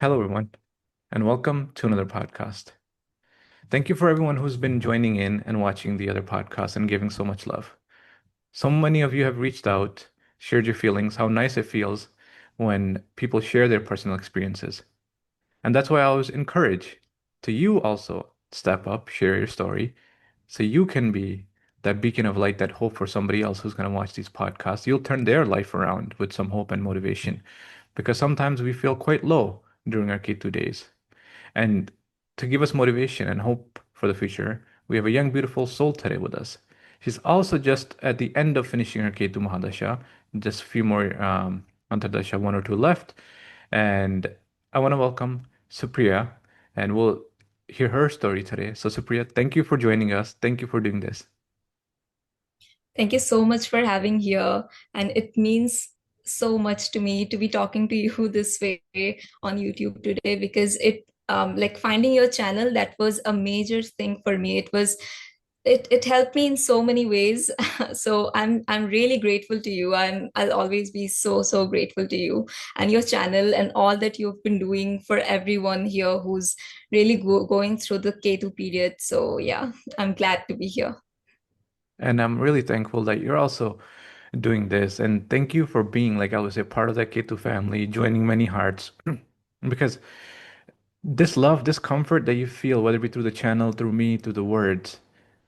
Hello, everyone, and welcome to another podcast. Thank you for everyone who's been joining in and watching the other podcasts and giving so much love. So many of you have reached out, shared your feelings, how nice it feels when people share their personal experiences. And that's why I always encourage to you also step up, share your story, so you can be that beacon of light, that hope for somebody else who's going to watch these podcasts. You'll turn their life around with some hope and motivation because sometimes we feel quite low during our K2 days. And to give us motivation and hope for the future, we have a young, beautiful soul today with us. She's also just at the end of finishing her K2 Mahadasha, just a few more Antardasha, one or two left. And I want to welcome Supriya, and we'll hear her story today. So, Supriya, thank you for joining us. Thank you for doing this. Thank you so much for having here. And it means so much to me to be talking to you this way on YouTube today because like finding your channel, that was a major thing for me. It helped me in so many ways. So I'm really grateful to you, and I'll always be so grateful to you and your channel and all that you've been doing for everyone here who's really going through the K2 period. So yeah, I'm glad to be here. And I'm really thankful that you're also doing this. And thank you for being, like I would say, part of that K2 family, joining many hearts. Because this love, this comfort that you feel, whether it be through the channel, through me, through the words,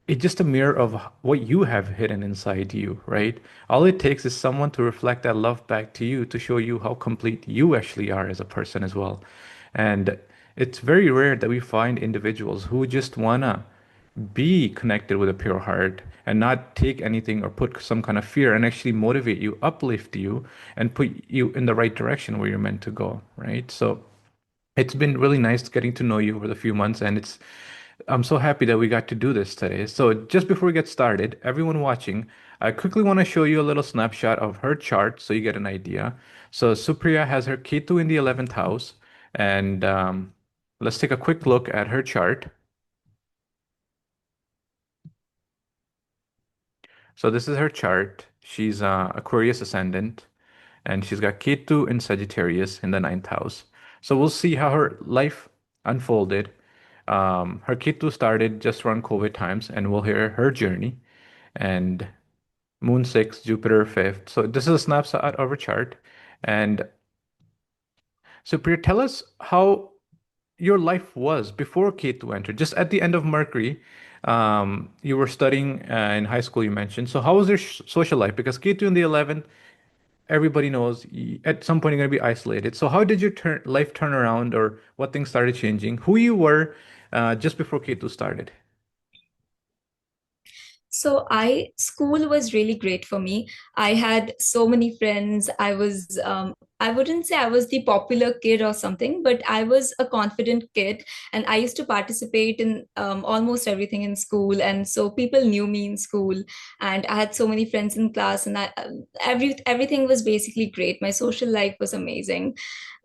it's just a mirror of what you have hidden inside you, right? All it takes is someone to reflect that love back to you to show you how complete you actually are as a person as well. And it's very rare that we find individuals who just wanna be connected with a pure heart and not take anything or put some kind of fear and actually motivate you, uplift you, and put you in the right direction where you're meant to go, right? So it's been really nice getting to know you over the few months, and I'm so happy that we got to do this today. So just before we get started, everyone watching, I quickly want to show you a little snapshot of her chart so you get an idea. So Supriya has her Ketu in the 11th house, and let's take a quick look at her chart. So this is her chart. She's Aquarius ascendant, and she's got Ketu in Sagittarius in the ninth house. So we'll see how her life unfolded. Her Ketu started just around COVID times, and we'll hear her journey. And Moon 6, Jupiter 5th. So this is a snapshot of her chart. And so Priya, tell us how your life was before Ketu entered, just at the end of Mercury. You were studying in high school, you mentioned. So how was your social life? Because Ketu in the 11th, everybody knows at some point you're going to be isolated. So how did your life turn around, or what things started changing? Who you were just before Ketu started? So I school was really great for me. I had so many friends. I wouldn't say I was the popular kid or something, but I was a confident kid, and I used to participate in almost everything in school. And so people knew me in school, and I had so many friends in class, and everything was basically great. My social life was amazing,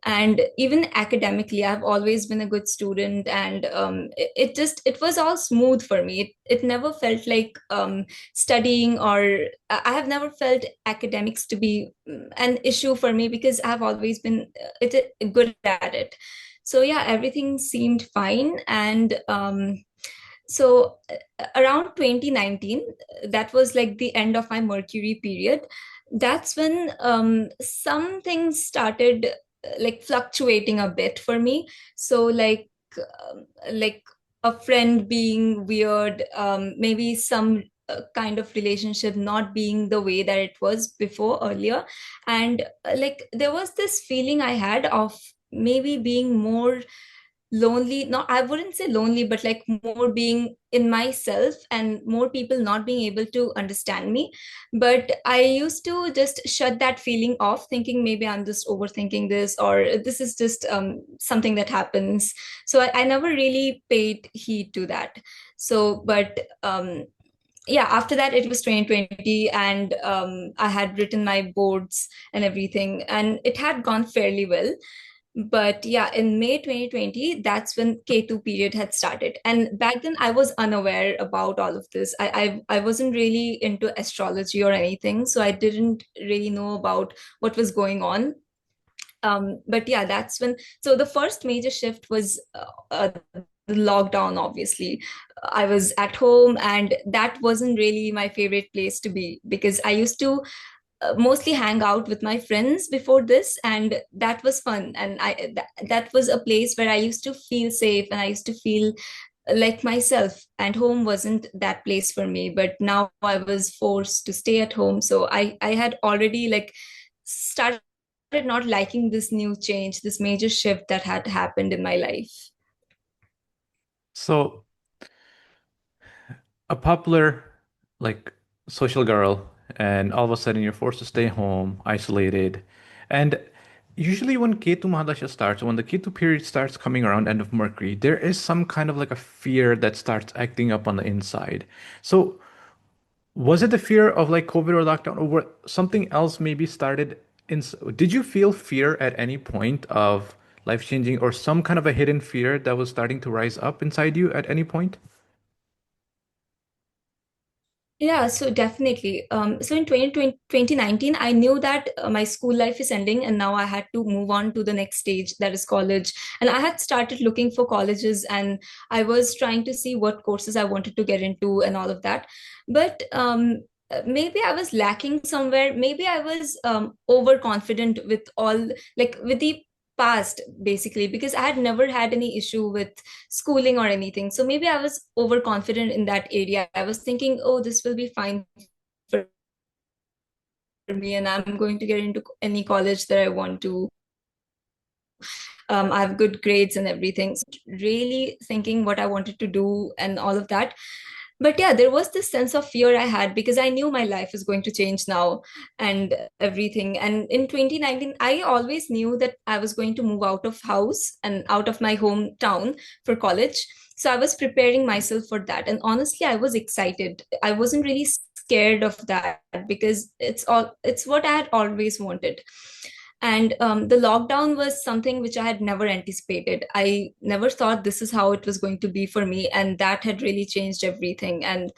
and even academically I've always been a good student, and it was all smooth for me. It never felt like studying, or I have never felt academics to be an issue for me because I've always been good at it. So yeah, everything seemed fine. And around 2019, that was like the end of my Mercury period. That's when some things started like fluctuating a bit for me. So like a friend being weird, maybe some kind of relationship not being the way that it was before earlier. And like there was this feeling I had of maybe being more lonely. No, I wouldn't say lonely, but like more being in myself and more people not being able to understand me. But I used to just shut that feeling off, thinking maybe I'm just overthinking this, or this is just something that happens. So I never really paid heed to that. But yeah, after that it was 2020, and I had written my boards and everything, and it had gone fairly well. But yeah, in May 2020, that's when K2 period had started. And back then I was unaware about all of this. I wasn't really into astrology or anything, so I didn't really know about what was going on. But yeah, that's when, so the first major shift was the lockdown, obviously. I was at home, and that wasn't really my favorite place to be, because I used to mostly hang out with my friends before this, and that was fun. And that was a place where I used to feel safe, and I used to feel like myself, and home wasn't that place for me. But now I was forced to stay at home, so I had already like started not liking this new change, this major shift that had happened in my life. So a popular like social girl, and all of a sudden you're forced to stay home, isolated. And usually when Ketu Mahadasha starts, when the Ketu period starts coming around end of Mercury, there is some kind of like a fear that starts acting up on the inside. So was it the fear of like COVID or lockdown, or something else maybe started in, did you feel fear at any point of life changing, or some kind of a hidden fear that was starting to rise up inside you at any point? Yeah, so definitely. So in 2019, I knew that my school life is ending, and now I had to move on to the next stage, that is college. And I had started looking for colleges, and I was trying to see what courses I wanted to get into and all of that. But maybe I was lacking somewhere. Maybe I was overconfident with all, like with the past, basically, because I had never had any issue with schooling or anything. So maybe I was overconfident in that area. I was thinking, oh, this will be fine for me, and I'm going to get into any college that I want to. I have good grades and everything. So really thinking what I wanted to do and all of that. But yeah, there was this sense of fear I had, because I knew my life is going to change now and everything. And in 2019, I always knew that I was going to move out of house and out of my hometown for college. So I was preparing myself for that. And honestly, I was excited. I wasn't really scared of that, because it's what I had always wanted. And the lockdown was something which I had never anticipated. I never thought this is how it was going to be for me. And that had really changed everything and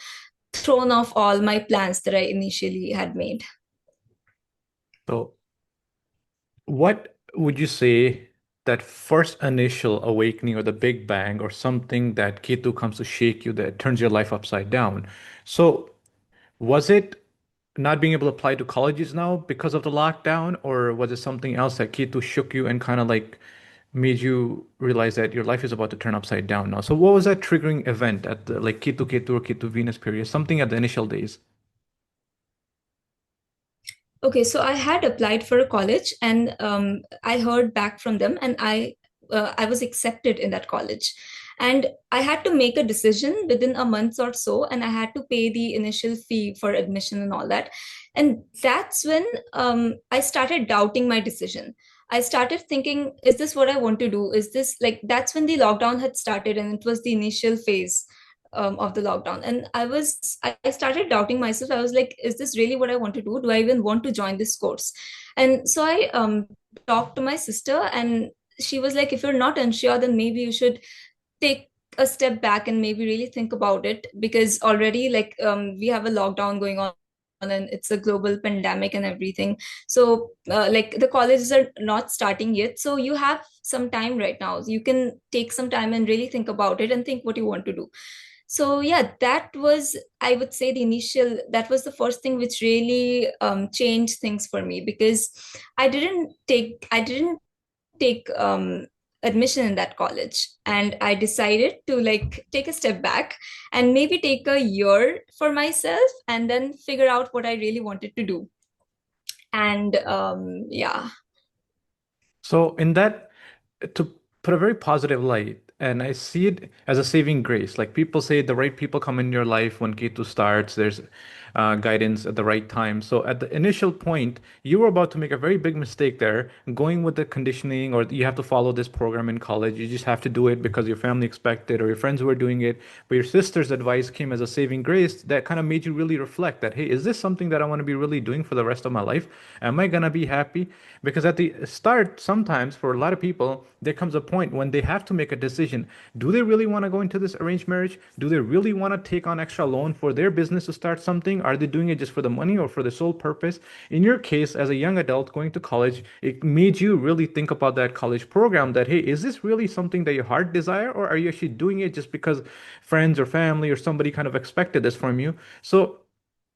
thrown off all my plans that I initially had made. So what would you say that first initial awakening or the big bang or something that Ketu comes to shake you that turns your life upside down? So was it not being able to apply to colleges now because of the lockdown, or was it something else that Ketu shook you and kind of like made you realize that your life is about to turn upside down now? So what was that triggering event at the like Ketu Ketu or Ketu Venus period? Something at the initial days. Okay, so I had applied for a college, and I heard back from them, and I was accepted in that college. And I had to make a decision within a month or so, and I had to pay the initial fee for admission and all that. And that's when I started doubting my decision. I started thinking, is this what I want to do? Is this like, that's when the lockdown had started, and it was the initial phase of the lockdown. And I started doubting myself. I was like, is this really what I want to do? Do I even want to join this course? And so I talked to my sister, and she was like, if you're not unsure, then maybe you should take a step back and maybe really think about it, because already like we have a lockdown going on, and it's a global pandemic and everything. So like the colleges are not starting yet, so you have some time right now. You can take some time and really think about it and think what you want to do. So yeah, that was, I would say, the initial, that was the first thing which really changed things for me, because I didn't take admission in that college, and I decided to like take a step back and maybe take a year for myself, and then figure out what I really wanted to do. And yeah. So in that, to put a very positive light, and I see it as a saving grace. Like people say, the right people come in your life when Ketu starts. There's guidance at the right time. So at the initial point, you were about to make a very big mistake there, going with the conditioning, or you have to follow this program in college. You just have to do it because your family expected or your friends were doing it. But your sister's advice came as a saving grace that kind of made you really reflect that, hey, is this something that I want to be really doing for the rest of my life? Am I gonna be happy? Because at the start, sometimes for a lot of people, there comes a point when they have to make a decision. Do they really want to go into this arranged marriage? Do they really want to take on extra loan for their business to start something? Are they doing it just for the money or for the sole purpose? In your case, as a young adult going to college, it made you really think about that college program that, hey, is this really something that your heart desire, or are you actually doing it just because friends or family or somebody kind of expected this from you? So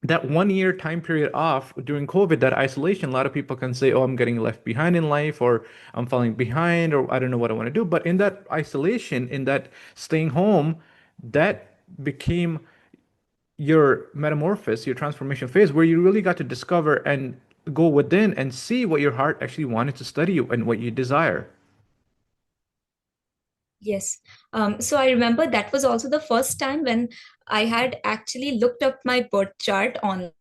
that 1 year time period off during COVID, that isolation, a lot of people can say, oh, I'm getting left behind in life, or I'm falling behind, or I don't know what I want to do. But in that isolation, in that staying home, that became your metamorphosis, your transformation phase, where you really got to discover and go within and see what your heart actually wanted to study and what you desire. Yes. So I remember that was also the first time when I had actually looked up my birth chart online.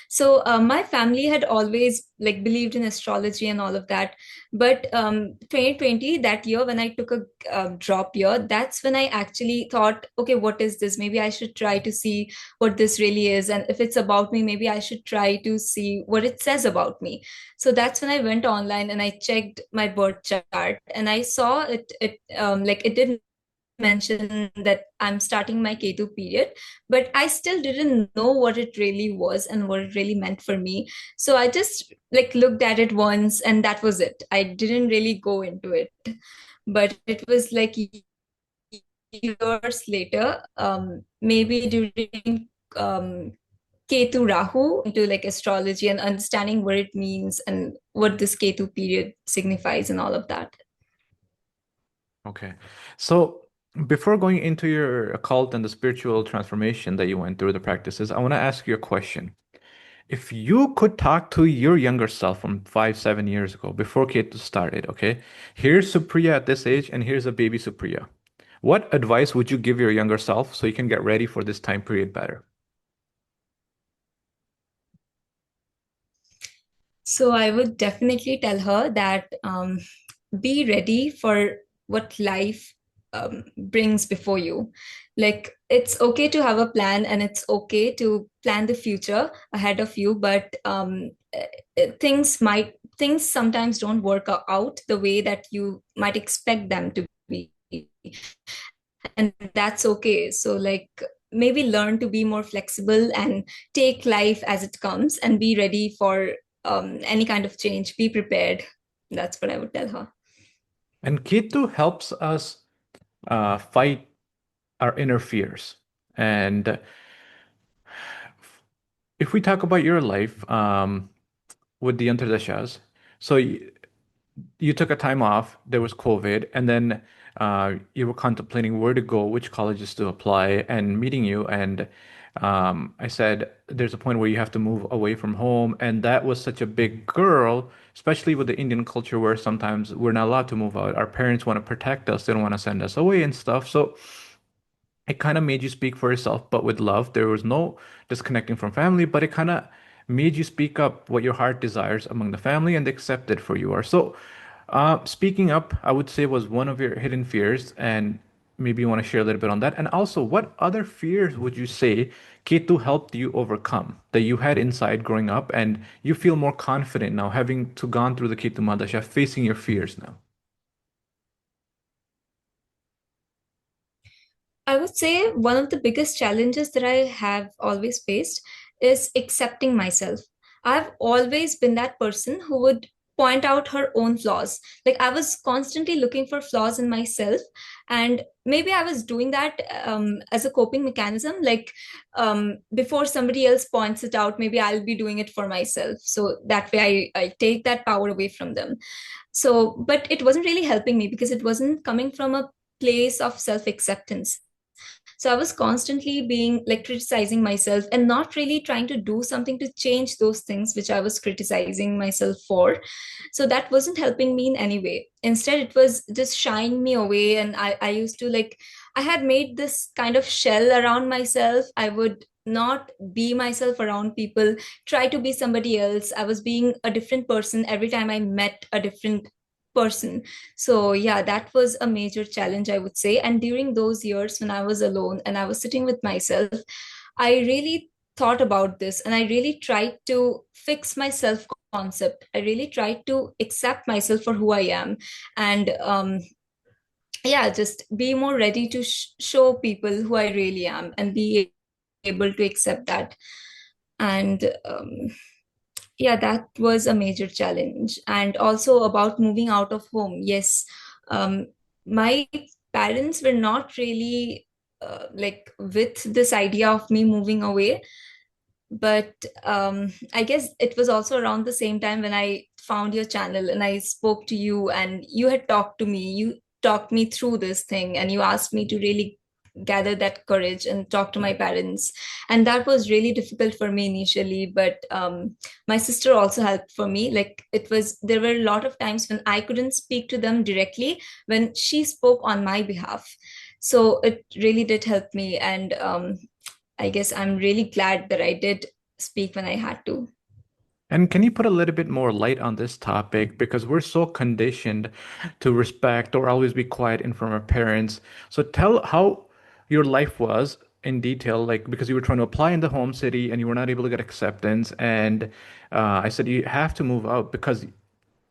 So my family had always like believed in astrology and all of that, but 2020, that year when I took a drop year, that's when I actually thought, okay, what is this? Maybe I should try to see what this really is, and if it's about me, maybe I should try to see what it says about me. So that's when I went online and I checked my birth chart, and I saw like it did mention that I'm starting my Ketu period, but I still didn't know what it really was and what it really meant for me. So I just like looked at it once and that was it. I didn't really go into it. But it was like years later, maybe during Ketu Rahu, into like astrology and understanding what it means and what this Ketu period signifies and all of that. Okay. So before going into your occult and the spiritual transformation that you went through, the practices, I want to ask you a question. If you could talk to your younger self from 5, 7 years ago, before Ketu started, okay? Here's Supriya at this age, and here's a baby Supriya. What advice would you give your younger self so you can get ready for this time period better? So I would definitely tell her that be ready for what life brings before you. Like it's okay to have a plan and it's okay to plan the future ahead of you, but things sometimes don't work out the way that you might expect them to be, and that's okay. So like maybe learn to be more flexible and take life as it comes and be ready for any kind of change. Be prepared. That's what I would tell her. And Ketu helps us fight our inner fears. And if we talk about your life with the Antardashas, so you took a time off, there was COVID, and then you were contemplating where to go, which colleges to apply, and meeting you. And I said, there's a point where you have to move away from home. And that was such a big girl, especially with the Indian culture where sometimes we're not allowed to move out. Our parents want to protect us, they don't want to send us away and stuff. So it kind of made you speak for yourself, but with love. There was no disconnecting from family, but it kind of made you speak up what your heart desires among the family and accept it for you are. So, speaking up, I would say was one of your hidden fears, and maybe you want to share a little bit on that. And also, what other fears would you say Ketu helped you overcome that you had inside growing up, and you feel more confident now having to gone through the Ketu Mahadasha, facing your fears now? I would say one of the biggest challenges that I have always faced is accepting myself. I've always been that person who would point out her own flaws. Like I was constantly looking for flaws in myself, and maybe I was doing that as a coping mechanism. Like before somebody else points it out, maybe I'll be doing it for myself. So that way I take that power away from them. So, but it wasn't really helping me because it wasn't coming from a place of self acceptance. So I was constantly being like criticizing myself and not really trying to do something to change those things which I was criticizing myself for. So that wasn't helping me in any way. Instead, it was just shying me away. And I used to like, I had made this kind of shell around myself. I would not be myself around people, try to be somebody else. I was being a different person every time I met a different person. So yeah, that was a major challenge, I would say. And during those years when I was alone and I was sitting with myself, I really thought about this and I really tried to fix my self concept. I really tried to accept myself for who I am, and yeah, just be more ready to show people who I really am and be able to accept that. And yeah, that was a major challenge. And also about moving out of home. Yes, my parents were not really like with this idea of me moving away, but I guess it was also around the same time when I found your channel and I spoke to you, and you had talked to me. You talked me through this thing, and you asked me to really gather that courage and talk to my parents. And that was really difficult for me initially, but my sister also helped for me. Like, it was, there were a lot of times when I couldn't speak to them directly, when she spoke on my behalf. So it really did help me. And I guess I'm really glad that I did speak when I had to. And can you put a little bit more light on this topic? Because we're so conditioned to respect or always be quiet in front of our parents. So tell how your life was in detail, like because you were trying to apply in the home city and you were not able to get acceptance. And I said you have to move out because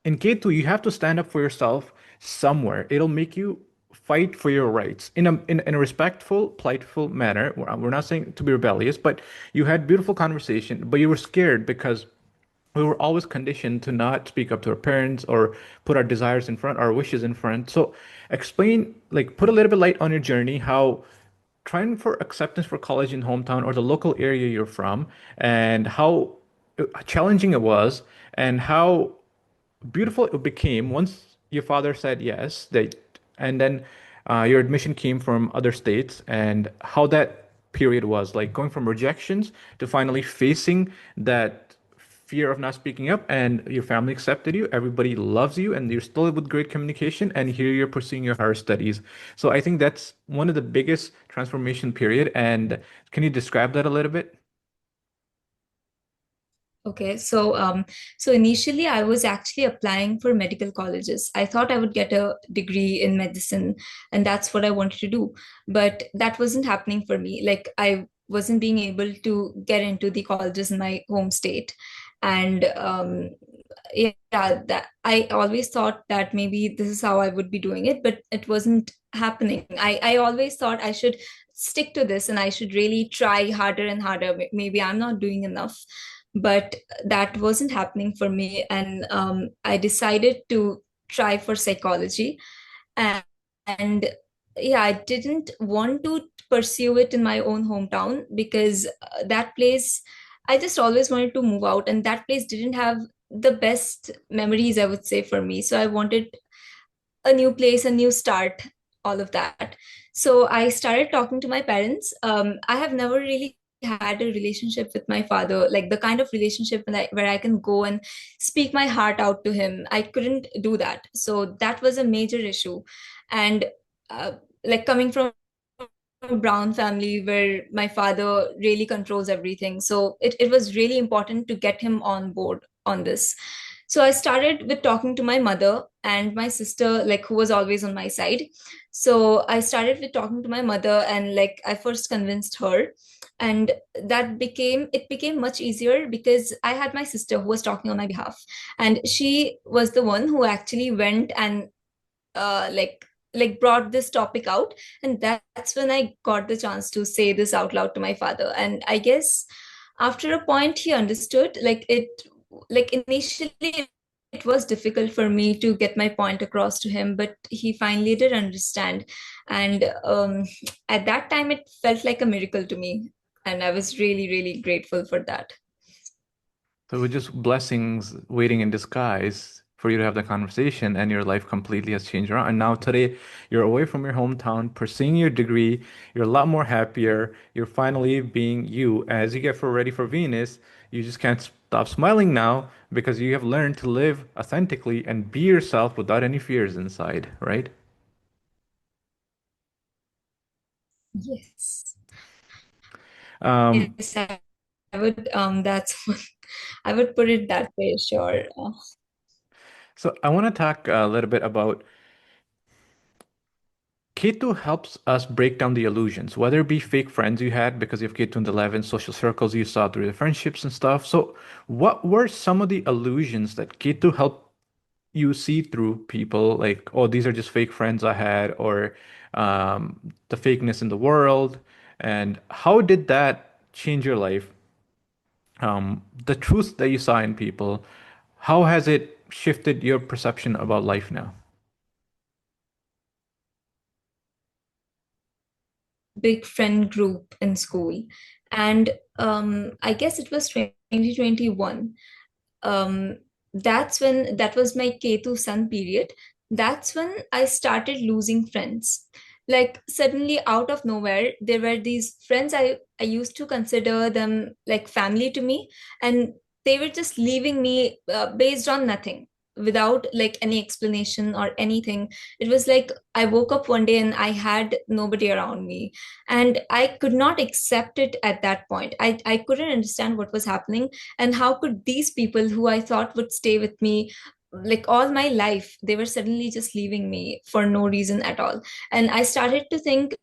in K2 you have to stand up for yourself somewhere. It'll make you fight for your rights in a respectful, politeful manner. We're not saying to be rebellious, but you had beautiful conversation, but you were scared because we were always conditioned to not speak up to our parents or put our desires in front, our wishes in front. So explain, like, put a little bit light on your journey, how trying for acceptance for college in hometown or the local area you're from, and how challenging it was, and how beautiful it became once your father said yes, that, and then your admission came from other states, and how that period was like going from rejections to finally facing that fear of not speaking up, and your family accepted you, everybody loves you, and you're still with great communication, and here you're pursuing your higher studies. So I think that's one of the biggest transformation period. And can you describe that a little bit? Okay, so initially I was actually applying for medical colleges. I thought I would get a degree in medicine, and that's what I wanted to do. But that wasn't happening for me. Like, I wasn't being able to get into the colleges in my home state. And yeah, that I always thought that maybe this is how I would be doing it, but it wasn't happening. I always thought I should stick to this and I should really try harder and harder. Maybe I'm not doing enough, but that wasn't happening for me. And I decided to try for psychology. And, and yeah, I didn't want to pursue it in my own hometown because that place, I just always wanted to move out, and that place didn't have the best memories, I would say, for me. So I wanted a new place, a new start, all of that. So I started talking to my parents. I have never really had a relationship with my father, like the kind of relationship where I can go and speak my heart out to him. I couldn't do that. So that was a major issue. And uh, like, coming from a brown family where my father really controls everything. So it was really important to get him on board on this. So I started with talking to my mother and my sister, like, who was always on my side. So I started with talking to my mother, and like, I first convinced her. And it became much easier because I had my sister who was talking on my behalf. And she was the one who actually went and uh, like brought this topic out. And that's when I got the chance to say this out loud to my father. And I guess after a point he understood. Like, initially it was difficult for me to get my point across to him, but he finally did understand. And at that time it felt like a miracle to me, and I was really, really grateful for that. So it was just blessings waiting in disguise for you to have that conversation, and your life completely has changed around. And now today, you're away from your hometown, pursuing your degree. You're a lot more happier. You're finally being you. As you get for ready for Venus, you just can't stop smiling now because you have learned to live authentically and be yourself without any fears inside, right? Yes. Um, Yes, I would, that's I would put it that way, sure. so I want to talk a little bit about Keto helps us break down the illusions, whether it be fake friends you had because you have Keto in the 11 social circles you saw through the friendships and stuff. So, what were some of the illusions that Keto helped you see through people? Like, oh, these are just fake friends I had, or the fakeness in the world. And how did that change your life? the truth that you saw in people, how has it shifted your perception about life now? Big friend group in school. And I guess it was 2021. um, that's when that was my Ketu Sun period. That's when I started losing friends. Like suddenly out of nowhere, there were these friends I used to consider them like family to me, and they were just leaving me based on nothing, without like any explanation or anything. It was like I woke up one day and I had nobody around me, and I could not accept it at that point. I couldn't understand what was happening, and how could these people who I thought would stay with me like all my life, they were suddenly just leaving me for no reason at all. And I started to think,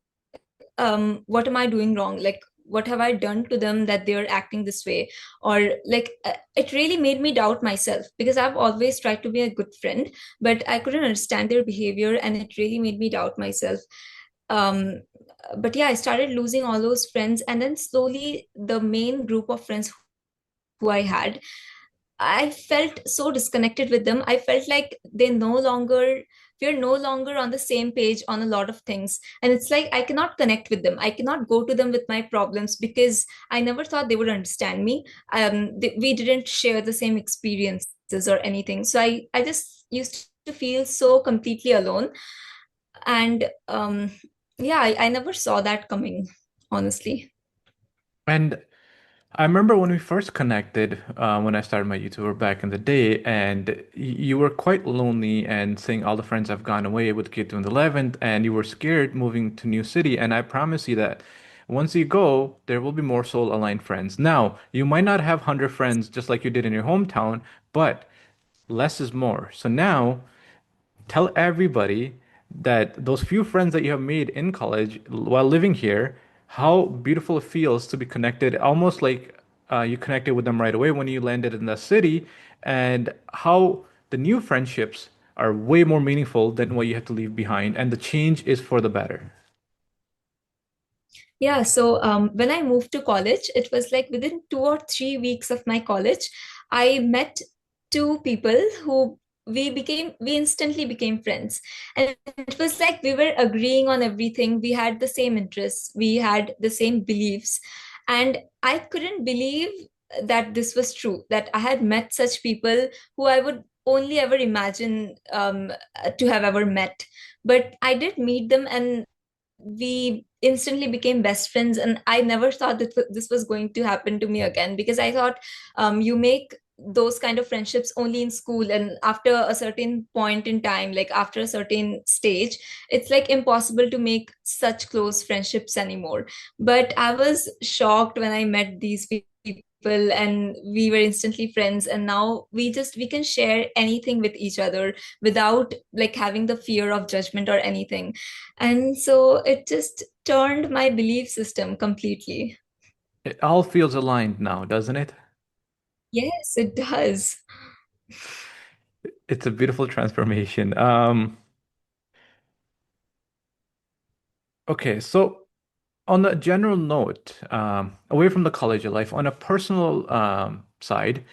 what am I doing wrong? Like, what have I done to them that they're acting this way? Or like, it really made me doubt myself, because I've always tried to be a good friend, but I couldn't understand their behavior, and it really made me doubt myself. um but yeah, I started losing all those friends, and then slowly the main group of friends who I had, I felt so disconnected with them. I felt like we're no longer on the same page on a lot of things. And it's like I cannot connect with them. I cannot go to them with my problems because I never thought they would understand me. We didn't share the same experiences or anything. So I just used to feel so completely alone. And yeah, I never saw that coming, honestly. And I remember when we first connected, when I started my YouTuber back in the day, and you were quite lonely and saying all the friends have gone away with K2 and 11th, and you were scared moving to new city. And I promise you that once you go, there will be more soul-aligned friends. Now, you might not have 100 friends just like you did in your hometown, but less is more. So now, tell everybody that those few friends that you have made in college while living here, how beautiful it feels to be connected, almost like you connected with them right away when you landed in the city, and how the new friendships are way more meaningful than what you have to leave behind, and the change is for the better. Yeah, so when I moved to college, it was like within 2 or 3 weeks of my college, I met two people who we instantly became friends. And it was like we were agreeing on everything. We had the same interests, we had the same beliefs. And I couldn't believe that this was true, that I had met such people who I would only ever imagine to have ever met. But I did meet them, and we instantly became best friends. And I never thought that this was going to happen to me again, because I thought you make those kind of friendships only in school, and after a certain point in time, like after a certain stage, it's like impossible to make such close friendships anymore. But I was shocked when I met these people, and we were instantly friends, and now we can share anything with each other without like having the fear of judgment or anything. And so it just turned my belief system completely. It all feels aligned now, doesn't it? Yes, it does. It's a beautiful transformation. Okay, so on a general note, away from the college life, on a personal side,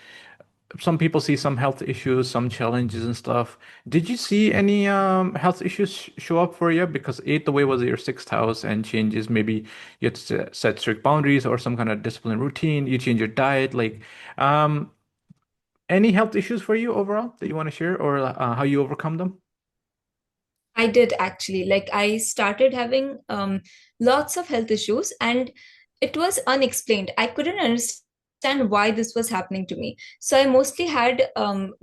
some people see some health issues, some challenges and stuff. Did you see any health issues show up for you? Because eighth away was your sixth house and changes. Maybe you had to set strict boundaries or some kind of discipline routine. You change your diet. Like, um, any health issues for you overall that you want to share, or how you overcome them? I did actually. Like I started having lots of health issues, and it was unexplained. I couldn't understand why this was happening to me. So I mostly had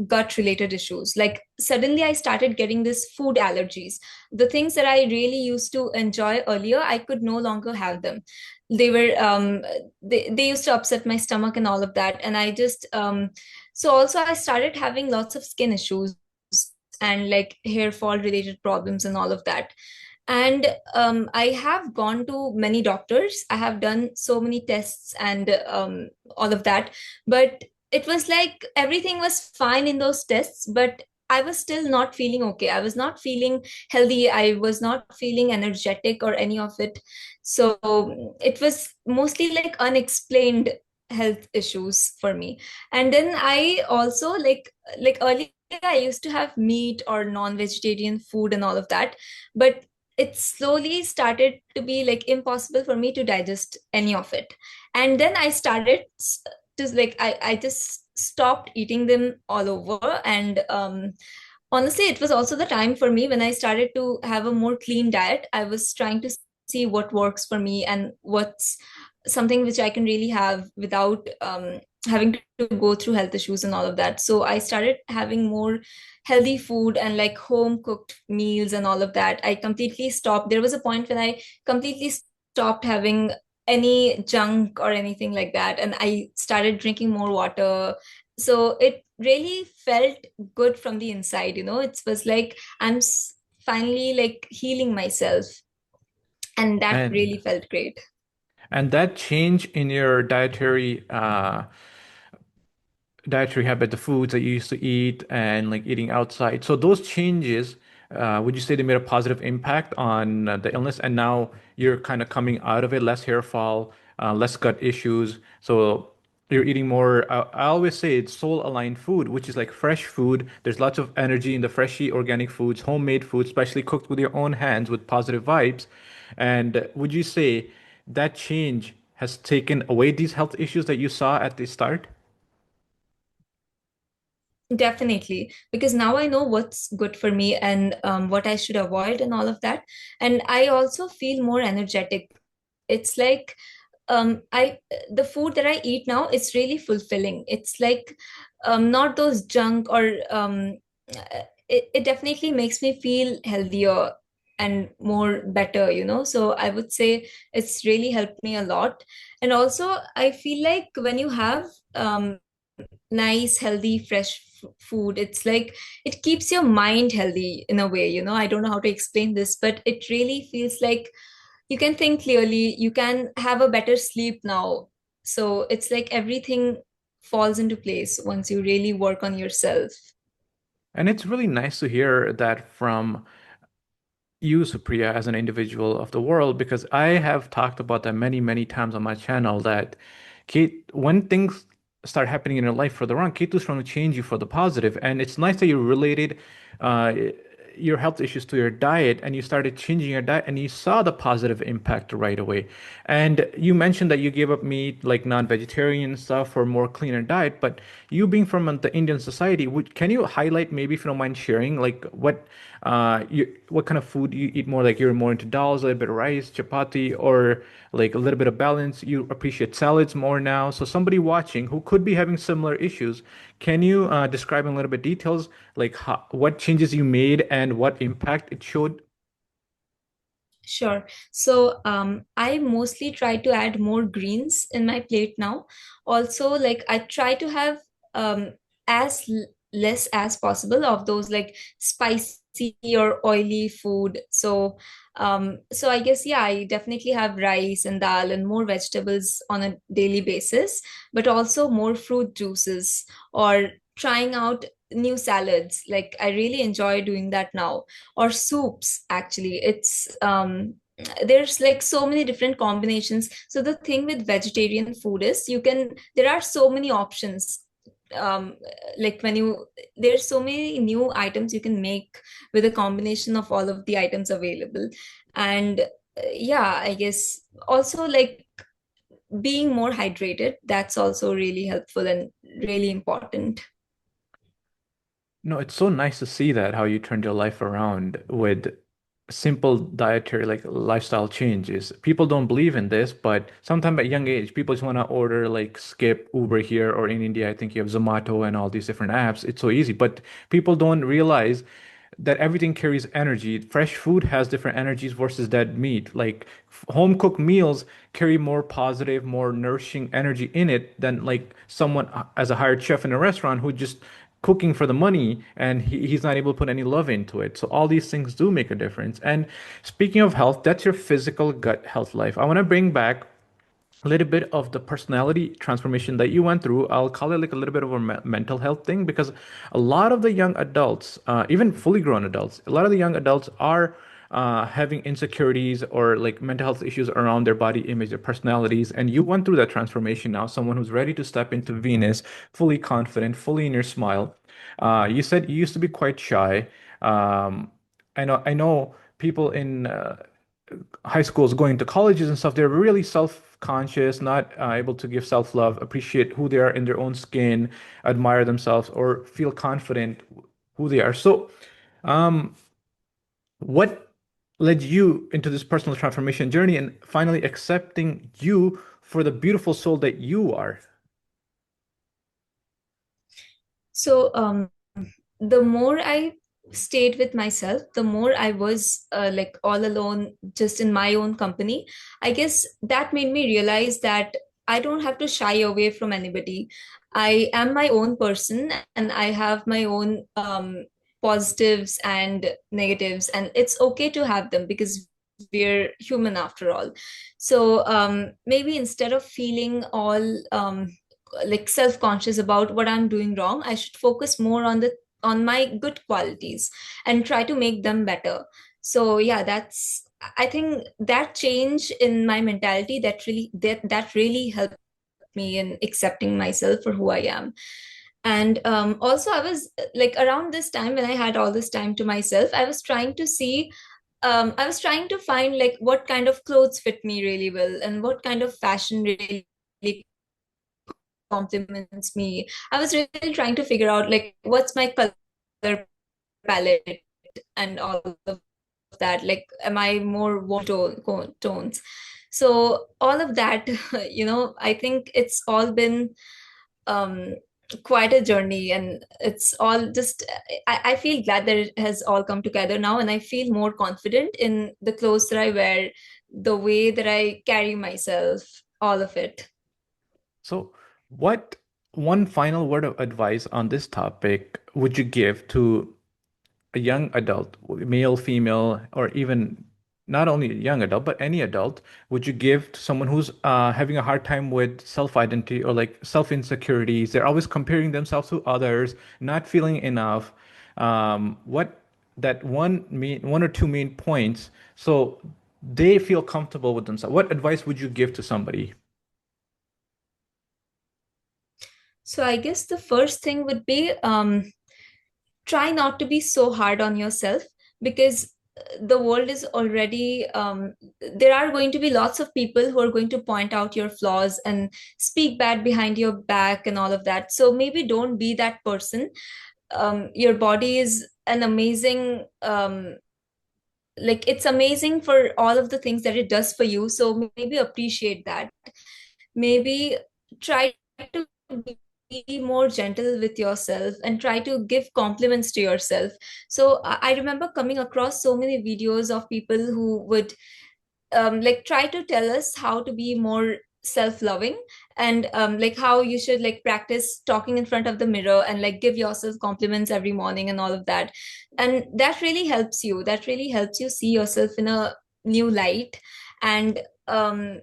gut related issues. Like suddenly I started getting this food allergies. The things that I really used to enjoy earlier, I could no longer have them. They were they used to upset my stomach and all of that. And I just so also I started having lots of skin issues and like hair fall related problems and all of that. And I have gone to many doctors. I have done so many tests and all of that. But it was like everything was fine in those tests, but I was still not feeling okay. I was not feeling healthy. I was not feeling energetic or any of it. So it was mostly like unexplained health issues for me. And then I also like earlier I used to have meat or non-vegetarian food and all of that, but it slowly started to be like impossible for me to digest any of it. And then I started to like I just stopped eating them all over. And honestly, it was also the time for me when I started to have a more clean diet. I was trying to see what works for me and what's something which I can really have without having to go through health issues and all of that. So I started having more healthy food and like home cooked meals and all of that. I completely stopped. There was a point when I completely stopped having any junk or anything like that. And I started drinking more water. So it really felt good from the inside, you know. It was like finally like healing myself, and that And really felt great. that change in your dietary habit, the foods that you used to eat and like eating outside. So those changes, would you say they made a positive impact on the illness? And now you're kind of coming out of it, less hair fall, less gut issues. So you're eating more. I always say it's soul-aligned food, which is like fresh food. There's lots of energy in the freshy organic foods, homemade food, especially cooked with your own hands with positive vibes. And would you say that change has taken away these health issues that you saw at the start? Definitely, because now I know what's good for me and what I should avoid and all of that. And I also feel more energetic. It's like I the food that I eat now, it's really fulfilling. It's like not those junk or it definitely makes me feel healthier and more better, you know. So I would say it's really helped me a lot. And also I feel like when you have nice, healthy, fresh food, it's like it keeps your mind healthy in a way, you know. I don't know how to explain this, but it really feels like you can think clearly, you can have a better sleep now. So it's like everything falls into place once you really work on yourself. And it's really nice to hear that from you, Supriya, as an individual of the world, because I have talked about that many, many times on my channel that Kate, when things start happening in your life for the wrong, Ketu's trying to change you for the positive. And it's nice that you related uh, your health issues to your diet and you started changing your diet and you saw the positive impact right away. And you mentioned that you gave up meat, like non-vegetarian stuff, for more cleaner diet. But you being from the Indian society, can you highlight, maybe if you don't mind sharing, like what kind of food you eat more? Like you're more into dals, a little bit of rice, chapati, or like a little bit of balance. You appreciate salads more now. So somebody watching who could be having similar issues, can you describe in a little bit details, like what changes you made and what impact it showed? Sure. So I mostly try to add more greens in my plate now. Also, like I try to have less as possible of those like spicy or oily food. So so I guess yeah, I definitely have rice and dal and more vegetables on a daily basis, but also more fruit juices or trying out new salads. Like I really enjoy doing that now, or soups actually. It's there's like so many different combinations. So the thing with vegetarian food is you can there are so many options. um like when you there's so many new items you can make with a combination of all of the items available. And yeah, I guess also like being more hydrated, that's also really helpful and really important. No, it's so nice to see that how you turned your life around with simple dietary like lifestyle changes. People don't believe in this, but sometimes at young age, people just want to order like Skip, Uber here, or in India, I think you have Zomato and all these different apps. It's so easy, but people don't realize that everything carries energy. Fresh food has different energies versus dead meat. Like home cooked meals carry more positive, more nourishing energy in it than like someone as a hired chef in a restaurant who just cooking for the money and he's not able to put any love into it. So all these things do make a difference. And speaking of health, that's your physical gut health life. I want to bring back a little bit of the personality transformation that you went through. I'll call it like a little bit of a mental health thing because a lot of the young adults, even fully grown adults, a lot of the young adults are. having insecurities or like mental health issues around their body image, their personalities, and you went through that transformation now, someone who's ready to step into Venus, fully confident, fully in your smile. You said you used to be quite shy. Um, I know people in high schools going to colleges and stuff, they're really self-conscious, not able to give self-love, appreciate who they are in their own skin, admire themselves, or feel confident who they are. So, um, what led you into this personal transformation journey and finally accepting you for the beautiful soul that you are? So, the more I stayed with myself, the more I was like all alone, just in my own company. I guess that made me realize that I don't have to shy away from anybody. I am my own person and I have my own positives and negatives, and it's okay to have them because we're human after all. So maybe instead of feeling all like self-conscious about what I'm doing wrong, I should focus more on the on my good qualities and try to make them better. So yeah, that's, I think that change in my mentality that really helped me in accepting myself for who I am. And also I was like, around this time when I had all this time to myself, I was trying to see, I was trying to find like what kind of clothes fit me really well and what kind of fashion really compliments me. I was really trying to figure out like what's my color palette and all of that. Like, am I more tones? So all of that, I think it's all been um quite a journey, and it's all just I feel glad that it has all come together now, and I feel more confident in the clothes that I wear, the way that I carry myself, all of it. So, what one final word of advice on this topic would you give to a young adult, male, female, or even not only a young adult, but any adult, would you give to someone who's having a hard time with self-identity or like self-insecurities? They're always comparing themselves to others, not feeling enough. What that one or two main points so they feel comfortable with themselves. What advice would you give to somebody? So I guess the first thing would be, try not to be so hard on yourself, because the world is already there are going to be lots of people who are going to point out your flaws and speak bad behind your back and all of that. So maybe don't be that person. Your body is an amazing, like, it's amazing for all of the things that it does for you, so maybe appreciate that. Maybe try to be more gentle with yourself and try to give compliments to yourself. So I remember coming across so many videos of people who would like try to tell us how to be more self-loving, and like how you should like practice talking in front of the mirror and like give yourself compliments every morning and all of that. And that really helps you see yourself in a new light. And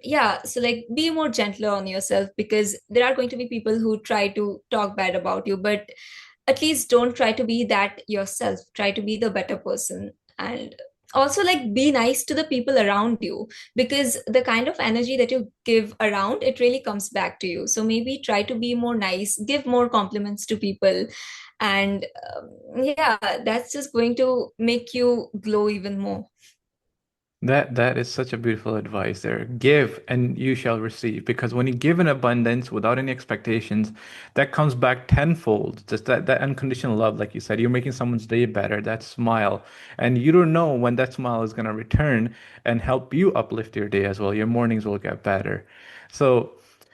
yeah, so like be more gentler on yourself, because there are going to be people who try to talk bad about you, but at least don't try to be that yourself. Try to be the better person. And also like be nice to the people around you, because the kind of energy that you give around, it really comes back to you. So maybe try to be more nice, give more compliments to people. And yeah, that's just going to make you glow even more. That is such a beautiful advice there. Give and you shall receive. Because when you give in abundance without any expectations, that comes back tenfold. Just that unconditional love, like you said, you're making someone's day better, that smile. And you don't know when that smile is gonna return and help you uplift your day as well. Your mornings will get better. So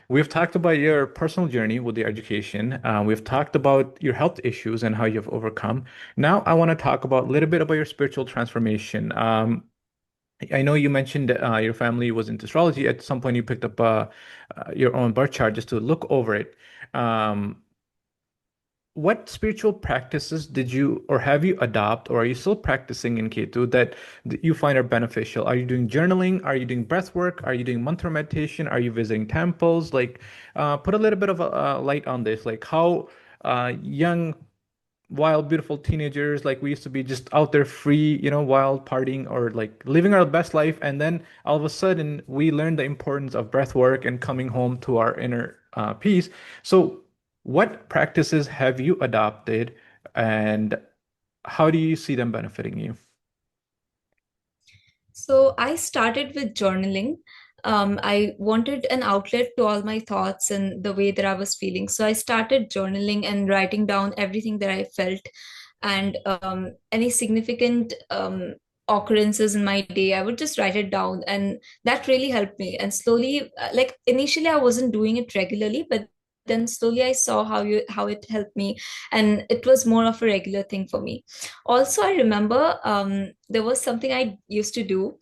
we've talked about your personal journey with the education. We've talked about your health issues and how you've overcome. Now I want to talk about a little bit about your spiritual transformation. I know you mentioned your family was into astrology. At some point, you picked up your own birth chart just to look over it. Um, what spiritual practices did you or have you adopt, or are you still practicing in Ketu that you find are beneficial? Are you doing journaling? Are you doing breath work? Are you doing mantra meditation? Are you visiting temples? Like, put a little bit of a light on this. Like, how young wild, beautiful teenagers. Like we used to be just out there free, wild partying or like living our best life. And then all of a sudden, we learned the importance of breath work and coming home to our inner peace. So, what practices have you adopted, and how do you see them benefiting you? So I started with journaling. I wanted an outlet to all my thoughts and the way that I was feeling. So I started journaling and writing down everything that I felt and any significant occurrences in my day. I would just write it down, and that really helped me. And slowly, like initially, I wasn't doing it regularly, but then slowly I saw how it helped me, and it was more of a regular thing for me. Also, I remember there was something I used to do.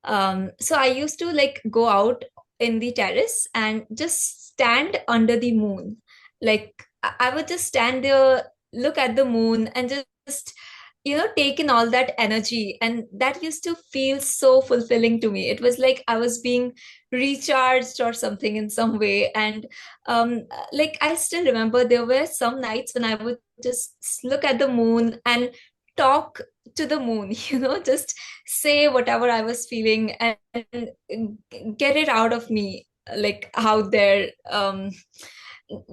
So I used to like go out in the terrace and just stand under the moon. Like I would just stand there, look at the moon, and just take in all that energy. And that used to feel so fulfilling to me. It was like I was being recharged or something in some way. And like I still remember there were some nights when I would just look at the moon and talk to the moon, just say whatever I was feeling and get it out of me, like out there.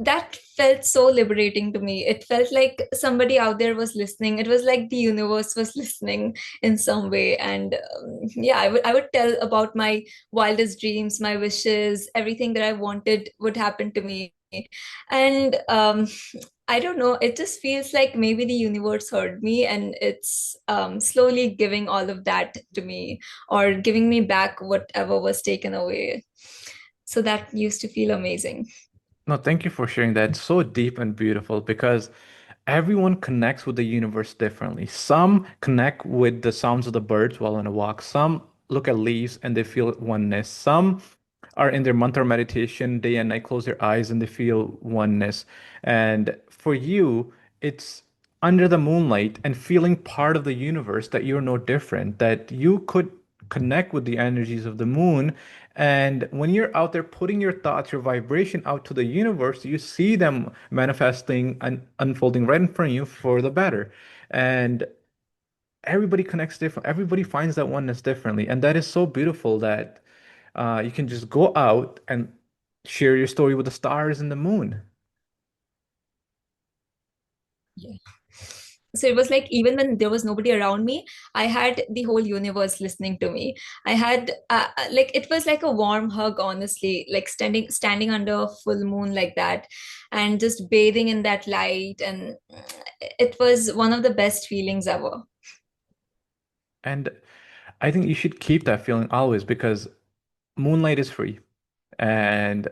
That felt so liberating to me. It felt like somebody out there was listening. It was like the universe was listening in some way. And yeah, I would tell about my wildest dreams, my wishes, everything that I wanted would happen to me. And I don't know, it just feels like maybe the universe heard me and it's slowly giving all of that to me or giving me back whatever was taken away. So that used to feel amazing. No, thank you for sharing that. It's so deep and beautiful because everyone connects with the universe differently. Some connect with the sounds of the birds while on a walk. Some look at leaves and they feel oneness. Some are in their mantra meditation day and night, close their eyes and they feel oneness. And for you, it's under the moonlight and feeling part of the universe that you're no different, that you could connect with the energies of the moon. And when you're out there putting your thoughts, your vibration out to the universe, you see them manifesting and unfolding right in front of you for the better. And everybody connects different. Everybody finds that oneness differently. And that is so beautiful that you can just go out and share your story with the stars and the moon. Yeah. So it was like even when there was nobody around me, I had the whole universe listening to me. I had like it was like a warm hug, honestly, like standing under a full moon like that and just bathing in that light. And it was one of the best feelings ever. And I think you should keep that feeling always because moonlight is free. And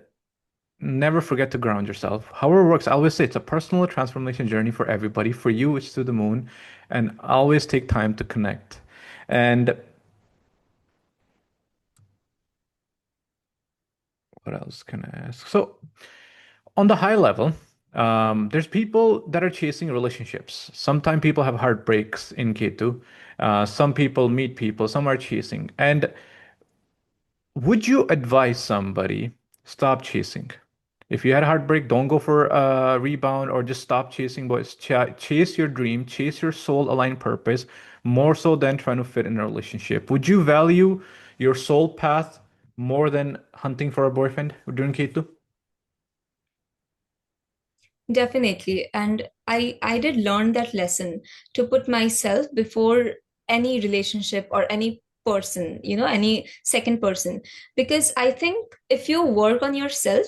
never forget to ground yourself. However it works, I always say it's a personal transformation journey for everybody. For you, it's to the moon. And always take time to connect. And what else can I ask? So, on the high level, there's people that are chasing relationships. Sometimes people have heartbreaks in Ketu. Some people meet people, some are chasing. And would you advise somebody stop chasing? If you had a heartbreak, don't go for a rebound or just stop chasing boys. Chase your dream, chase your soul aligned purpose more so than trying to fit in a relationship. Would you value your soul path more than hunting for a boyfriend during Ketu? Definitely. And I did learn that lesson to put myself before any relationship or any person, any second person. Because I think if you work on yourself,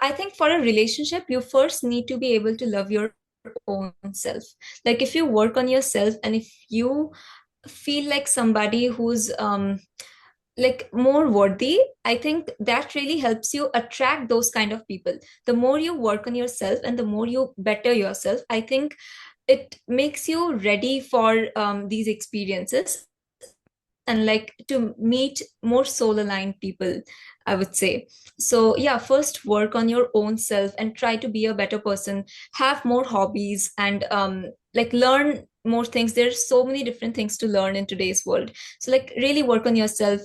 I think for a relationship, you first need to be able to love your own self. Like if you work on yourself and if you feel like somebody who's like more worthy, I think that really helps you attract those kind of people. The more you work on yourself and the more you better yourself, I think it makes you ready for these experiences and like to meet more soul aligned people, I would say. So yeah, first work on your own self and try to be a better person, have more hobbies, and like learn more things. There's so many different things to learn in today's world. So like really work on yourself,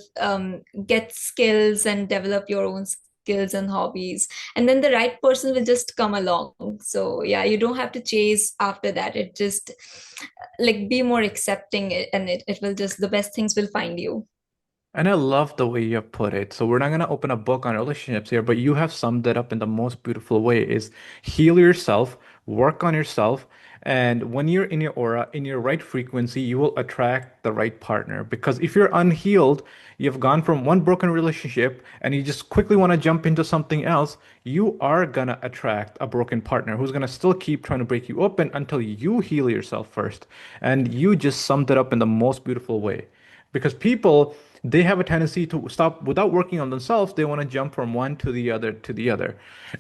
get skills and develop your own skills and hobbies, and then the right person will just come along. So yeah, you don't have to chase after that. It just like be more accepting it, and it will just the best things will find you. And I love the way you have put it. So we're not gonna open a book on relationships here, but you have summed it up in the most beautiful way is heal yourself, work on yourself, and when you're in your aura, in your right frequency, you will attract the right partner. Because if you're unhealed, you've gone from one broken relationship and you just quickly want to jump into something else, you are gonna attract a broken partner who's gonna still keep trying to break you open until you heal yourself first. And you just summed it up in the most beautiful way. Because people, they have a tendency to stop without working on themselves. They want to jump from one to the other to the other.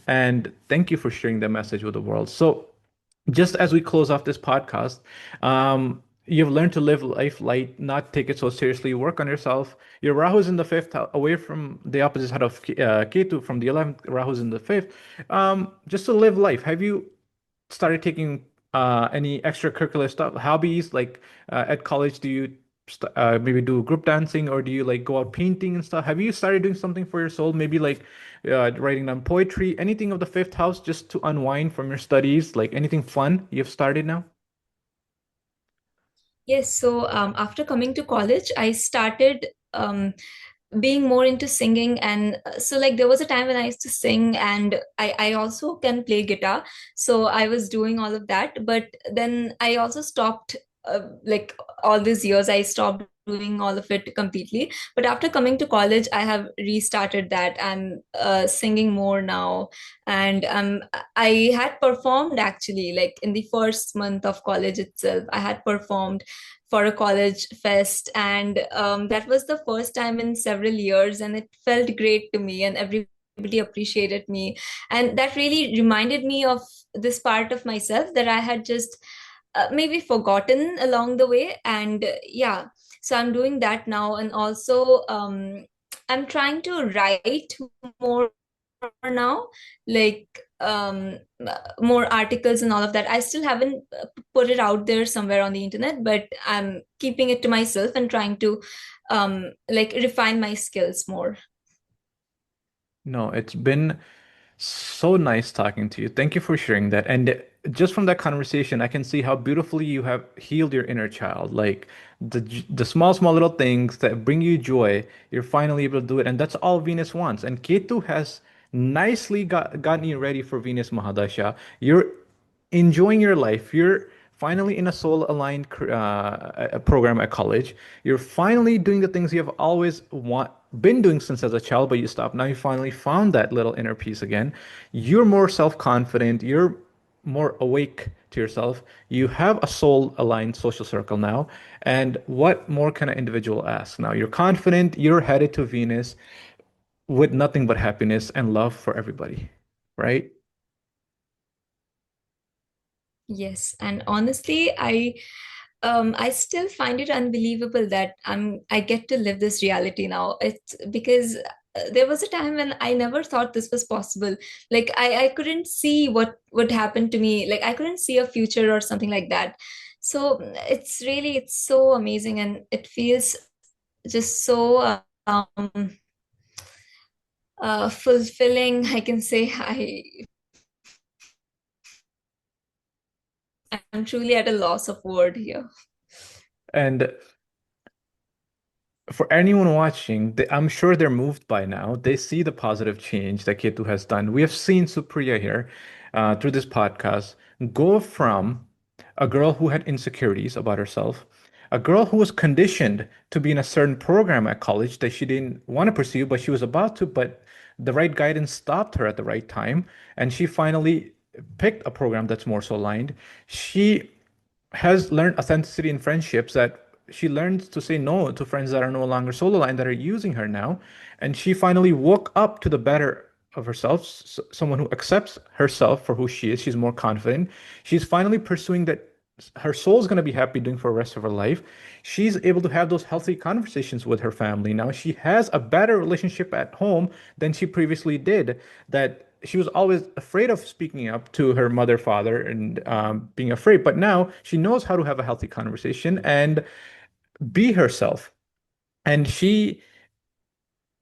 And thank you for sharing that message with the world. So, just as we close off this podcast, you've learned to live life light, not take it so seriously, work on yourself. Your Rahu's in the fifth, away from the opposite side of Ketu, from the 11th, Rahu's in the fifth. Just to live life. Have you started taking any extracurricular stuff, hobbies like at college? Do you maybe do group dancing or do you like go out painting and stuff? Have you started doing something for your soul? Maybe like writing down poetry, anything of the fifth house just to unwind from your studies, like anything fun you've started now? Yes, so after coming to college, I started being more into singing. And so like there was a time when I used to sing, and I also can play guitar. So I was doing all of that. But then I also stopped, like all these years, I stopped doing all of it completely. But after coming to college, I have restarted that. I'm singing more now. And I had performed actually, like in the first month of college itself, I had performed for a college fest, and that was the first time in several years, and it felt great to me, and everybody appreciated me, and that really reminded me of this part of myself that I had just maybe forgotten along the way. And yeah, so I'm doing that now. And also I'm trying to write more now, like more articles and all of that. I still haven't put it out there somewhere on the internet, but I'm keeping it to myself and trying to like refine my skills more. No, it's been so nice talking to you. Thank you for sharing that. And just from that conversation, I can see how beautifully you have healed your inner child. Like the small, small little things that bring you joy, you're finally able to do it. And that's all Venus wants. And Ketu has nicely gotten you ready for Venus Mahadasha. You're enjoying your life. You're finally in a soul-aligned program at college. You're finally doing the things you have always been doing since as a child, but you stopped. Now you finally found that little inner peace again. You're more self-confident. You're more awake to yourself. You have a soul-aligned social circle now. And what more can an individual ask? Now you're confident. You're headed to Venus with nothing but happiness and love for everybody, right? Yes, and honestly, I still find it unbelievable that I get to live this reality now. It's because there was a time when I never thought this was possible. Like I couldn't see what would happen to me. Like I couldn't see a future or something like that. So it's so amazing, and it feels just so fulfilling. I can say I'm truly at a loss of word here. And for anyone watching, I'm sure they're moved by now. They see the positive change that Ketu has done. We have seen Supriya here through this podcast go from a girl who had insecurities about herself, a girl who was conditioned to be in a certain program at college that she didn't want to pursue, but she was about to, but the right guidance stopped her at the right time. And she finally picked a program that's more so aligned. She has learned authenticity in friendships that she learns to say no to friends that are no longer solo line that are using her now. And she finally woke up to the better of herself, someone who accepts herself for who she is. She's more confident. She's finally pursuing that her soul's going to be happy doing for the rest of her life. She's able to have those healthy conversations with her family. Now she has a better relationship at home than she previously did. That she was always afraid of speaking up to her mother, father, and being afraid. But now she knows how to have a healthy conversation and be herself. And she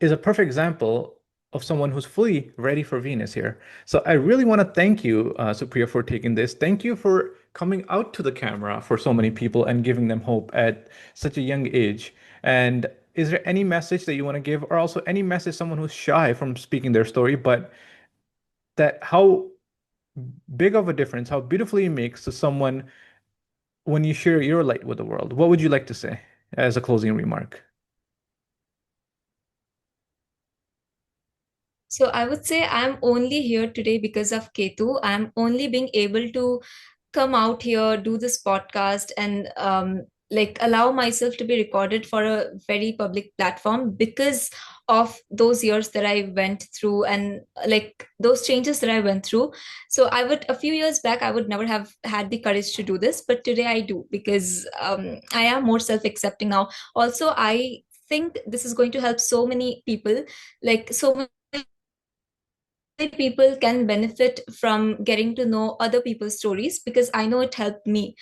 is a perfect example of someone who's fully ready for Venus here. So I really want to thank you, Supriya, for taking this. Thank you for coming out to the camera for so many people and giving them hope at such a young age. And is there any message that you want to give, or also any message someone who's shy from speaking their story, but that how big of a difference, how beautifully it makes to someone when you share your light with the world? What would you like to say as a closing remark? So I would say I'm only here today because of Ketu. I'm only being able to come out here, do this podcast, and like allow myself to be recorded for a very public platform because of those years that I went through and like those changes that I went through. So I would, a few years back, I would never have had the courage to do this, but today I do because I am more self-accepting now. Also, I think this is going to help so many people, like so many people can benefit from getting to know other people's stories because I know it helped me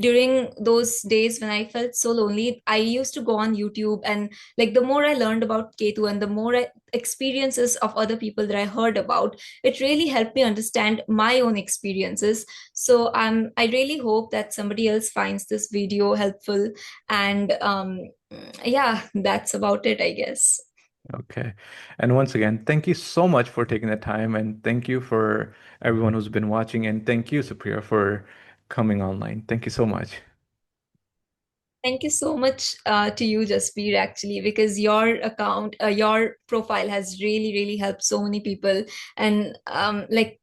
during those days when I felt so lonely. I used to go on YouTube and like the more I learned about Ketu and the more experiences of other people that I heard about, it really helped me understand my own experiences. So I really hope that somebody else finds this video helpful and yeah, that's about it, I guess. Okay. And once again, thank you so much for taking the time, and thank you for everyone who's been watching, and thank you, Supriya, for coming online. Thank you so much. Thank you so much to you, Jaspeer, actually, because your account, your profile has really, really helped so many people. And like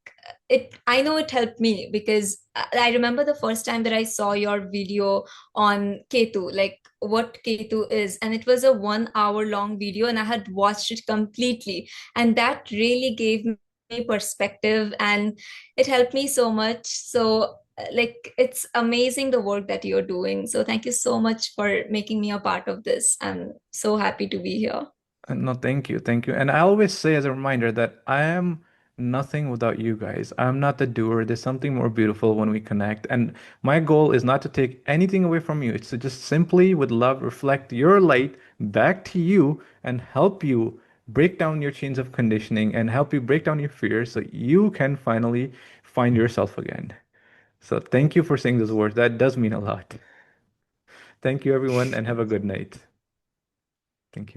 it, I know it helped me because I remember the first time that I saw your video on Ketu, like what Ketu is. And it was a 1 hour long video, and I had watched it completely. And that really gave me perspective and it helped me so much. So like it's amazing the work that you're doing. So thank you so much for making me a part of this. I'm so happy to be here. No, thank you. Thank you. And I always say as a reminder that I am nothing without you guys. I'm not the doer. There's something more beautiful when we connect. And my goal is not to take anything away from you. It's to just simply, with love, reflect your light back to you and help you break down your chains of conditioning and help you break down your fears so you can finally find yourself again. So thank you for saying those words. That does mean a lot. Thank you, everyone, and have a good night.